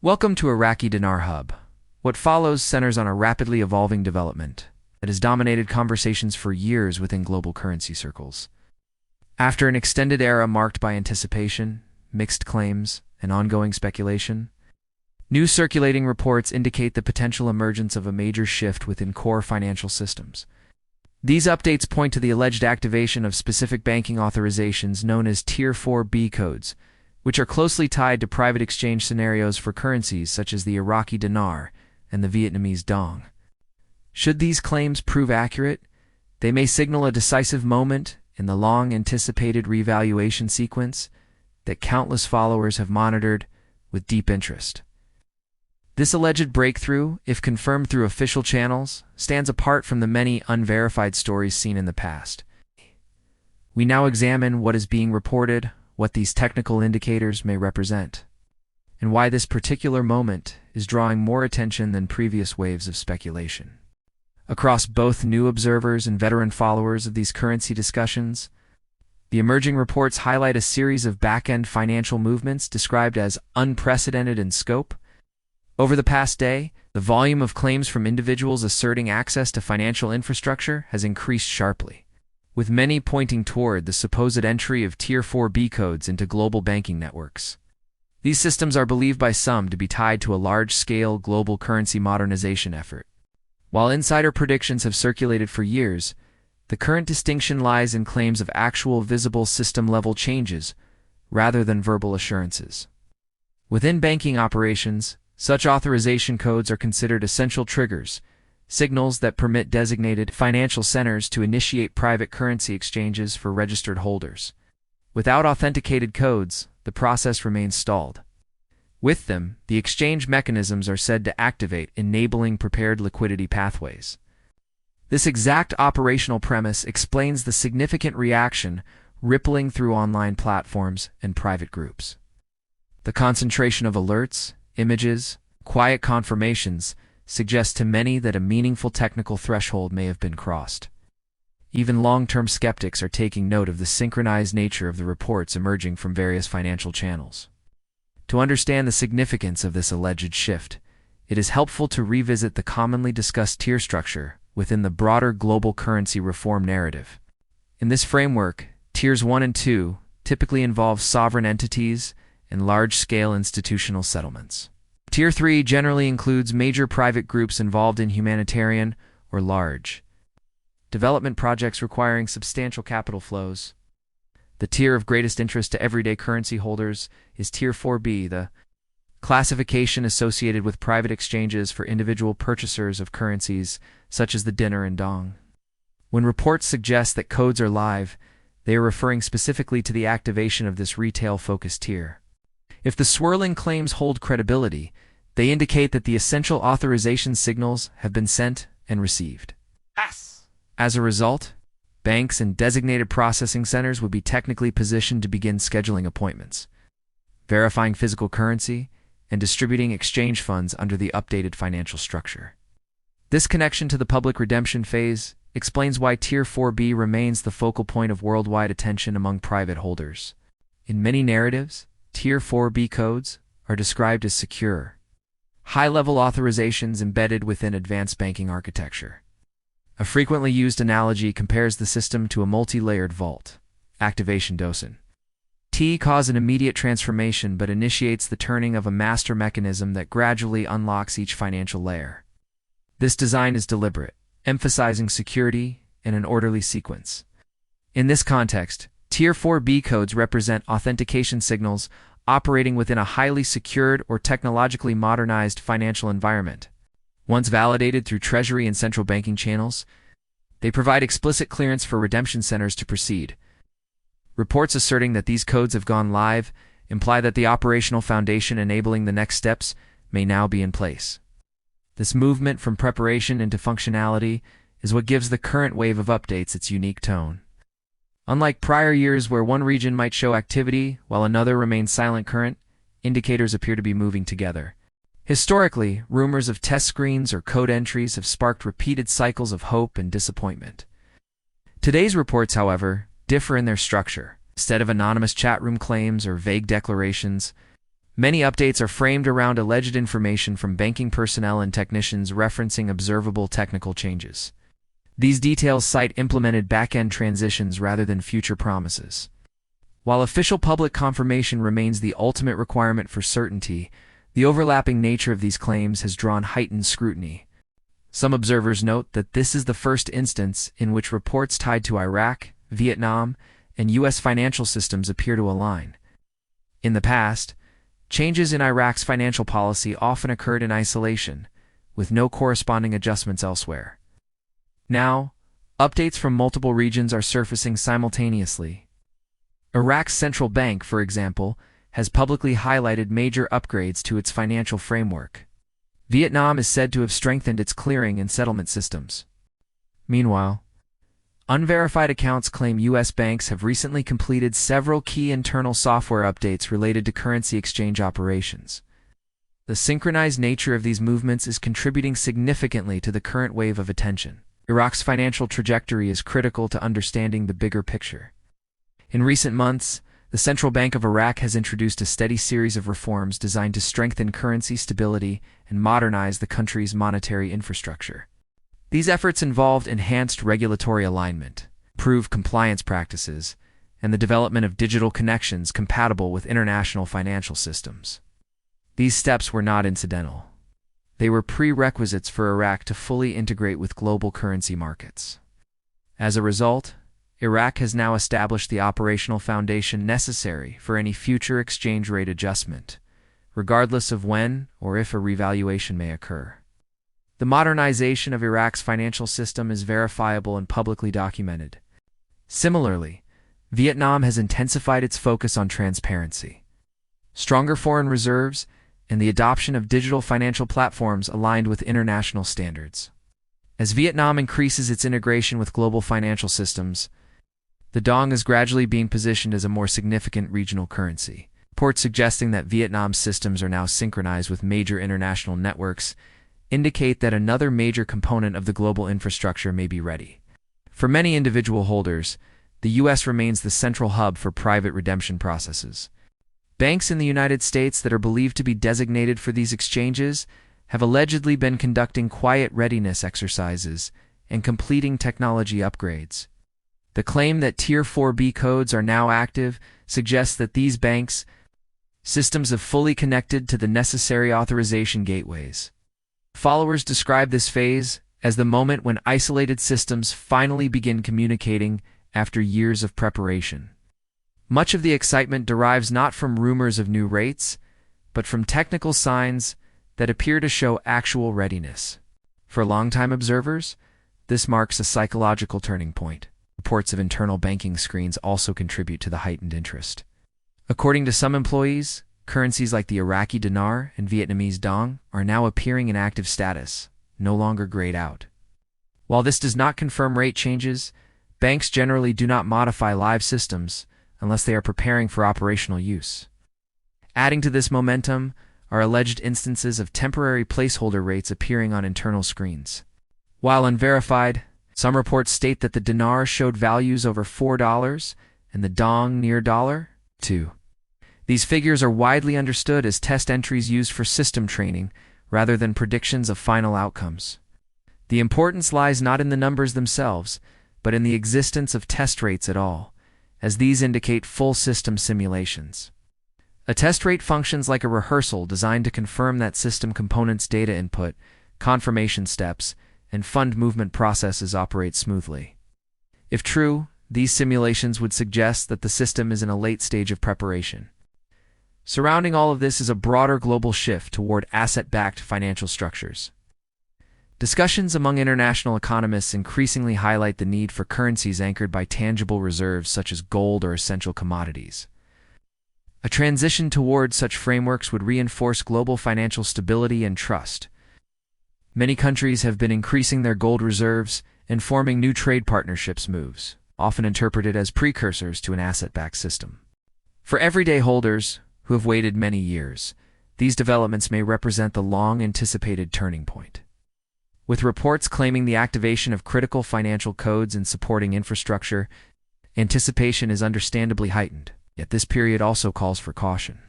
Welcome to Iraqi Dinar Hub. What follows centers on a rapidly evolving development that has dominated conversations for years within global currency circles. After an extended era marked by anticipation, mixed claims, and ongoing speculation, new circulating reports indicate the potential emergence of a major shift within core financial systems. These updates point to the alleged activation of specific banking authorizations known as Tier 4B codes, which are closely tied to private exchange scenarios for currencies such as the Iraqi Dinar and the Vietnamese dong. Should these claims prove accurate, they may signal a decisive moment in the long-anticipated revaluation sequence that countless followers have monitored with deep interest. This alleged breakthrough, if confirmed through official channels, stands apart from the many unverified stories seen in the past. We now examine what is being reported, what these technical indicators may represent, and why this particular moment is drawing more attention than previous waves of speculation. Across both new observers and veteran followers of these currency discussions, the emerging reports highlight a series of back-end financial movements described as unprecedented in scope. Over the past day, the volume of claims from individuals asserting access to financial infrastructure has increased sharply, with many pointing toward the supposed entry of Tier 4B codes into global banking networks. These systems are believed by some to be tied to a large-scale global currency modernization effort. While insider predictions have circulated for years, the current distinction lies in claims of actual visible system-level changes rather than verbal assurances. Within banking operations, such authorization codes are considered essential triggers, signals that permit designated financial centers to initiate private currency exchanges for registered holders. Without authenticated codes, the process remains stalled. With them, the exchange mechanisms are said to activate, enabling prepared liquidity pathways. This exact operational premise explains the significant reaction rippling through online platforms and private groups. The concentration of alerts, images, quiet confirmations suggests to many that a meaningful technical threshold may have been crossed. Even long-term skeptics are taking note of the synchronized nature of the reports emerging from various financial channels. To understand the significance of this alleged shift, it is helpful to revisit the commonly discussed tier structure within the broader global currency reform narrative. In this framework, Tiers 1 and 2 typically involve sovereign entities and large-scale institutional settlements. Tier 3 generally includes major private groups involved in humanitarian or large development projects requiring substantial capital flows. The tier of greatest interest to everyday currency holders is Tier 4B, the classification associated with private exchanges for individual purchasers of currencies such as the dinar and dong. When reports suggest that codes are live, they are referring specifically to the activation of this retail-focused tier. If the swirling claims hold credibility, they indicate that the essential authorization signals have been sent and received. As a result, banks and designated processing centers would be technically positioned to begin scheduling appointments, verifying physical currency, and distributing exchange funds under the updated financial structure. This connection to the public redemption phase explains why Tier 4B remains the focal point of worldwide attention among private holders. In many narratives, Tier 4B codes are described as secure, high-level authorizations embedded within advanced banking architecture. A frequently used analogy compares the system to a multi-layered vault. Activation doesn't cause an immediate transformation but initiates the turning of a master mechanism that gradually unlocks each financial layer. This design is deliberate, emphasizing security in an orderly sequence. In this context, Tier 4B codes represent authentication signals operating within a highly secured or technologically modernized financial environment. Once validated through Treasury and central banking channels, they provide explicit clearance for redemption centers to proceed. Reports asserting that these codes have gone live imply that the operational foundation enabling the next steps may now be in place. This movement from preparation into functionality is what gives the current wave of updates its unique tone. Unlike prior years where one region might show activity while another remains silent, current indicators appear to be moving together. Historically, rumors of test screens or code entries have sparked repeated cycles of hope and disappointment. Today's reports, however, differ in their structure. Instead of anonymous chat room claims or vague declarations, Many updates are framed around alleged information from banking personnel and technicians referencing observable technical changes. These details cite implemented back-end transitions rather than future promises. While official public confirmation remains the ultimate requirement for certainty, the overlapping nature of these claims has drawn heightened scrutiny. Some observers note that this is the first instance in which reports tied to Iraq, Vietnam, and U.S. financial systems appear to align. In the past, changes in Iraq's financial policy often occurred in isolation, with no corresponding adjustments elsewhere. Now, updates from multiple regions are surfacing simultaneously. Iraq's central bank, for example, has publicly highlighted major upgrades to its financial framework. Vietnam is said to have strengthened its clearing and settlement systems. Meanwhile, unverified accounts claim U.S. banks have recently completed several key internal software updates related to currency exchange operations. The synchronized nature of these movements is contributing significantly to the current wave of attention. Iraq's financial trajectory is critical to understanding the bigger picture. In recent months, the Central Bank of Iraq has introduced a steady series of reforms designed to strengthen currency stability and modernize the country's monetary infrastructure. These efforts involved enhanced regulatory alignment, improved compliance practices, and the development of digital connections compatible with international financial systems. These steps were not incidental. They were prerequisites for Iraq to fully integrate with global currency markets. As a result, Iraq has now established the operational foundation necessary for any future exchange rate adjustment, regardless of when or if a revaluation may occur. The modernization of Iraq's financial system is verifiable and publicly documented. Similarly, Vietnam has intensified its focus on transparency. Stronger foreign reserves and the adoption of digital financial platforms aligned with international standards. As Vietnam increases its integration with global financial systems, the dong is gradually being positioned as a more significant regional currency. Reports suggesting that Vietnam's systems are now synchronized with major international networks indicate that another major component of the global infrastructure may be ready. For many individual holders, the U.S. remains the central hub for private redemption processes. Banks in the United States that are believed to be designated for these exchanges have allegedly been conducting quiet readiness exercises and completing technology upgrades. The claim that Tier 4B codes are now active suggests that these banks' systems have fully connected to the necessary authorization gateways. Followers describe this phase as the moment when isolated systems finally begin communicating after years of preparation. Much of the excitement derives not from rumors of new rates, but from technical signs that appear to show actual readiness. For longtime observers, this marks a psychological turning point. Reports of internal banking screens also contribute to the heightened interest. According to some employees, currencies like the Iraqi Dinar and Vietnamese dong are now appearing in active status, no longer grayed out. While this does not confirm rate changes, banks generally do not modify live systems unless they are preparing for operational use. Adding to this momentum are alleged instances of temporary placeholder rates appearing on internal screens. While unverified, some reports state that the dinar showed values over $4 and the dong near $2. These figures are widely understood as test entries used for system training rather than predictions of final outcomes. The importance lies not in the numbers themselves, but in the existence of test rates at all, as these indicate full system simulations. A test rate functions like a rehearsal designed to confirm that system components' data input, confirmation steps, and fund movement processes operate smoothly. If true, these simulations would suggest that the system is in a late stage of preparation. Surrounding all of this is a broader global shift toward asset-backed financial structures. Discussions among international economists increasingly highlight the need for currencies anchored by tangible reserves such as gold or essential commodities. A transition toward such frameworks would reinforce global financial stability and trust. Many countries have been increasing their gold reserves and forming new trade partnerships moves, often interpreted as precursors to an asset-backed system. For everyday holders who have waited many years, these developments may represent the long-anticipated turning point. With reports claiming the activation of critical financial codes and supporting infrastructure, anticipation is understandably heightened, yet this period also calls for caution.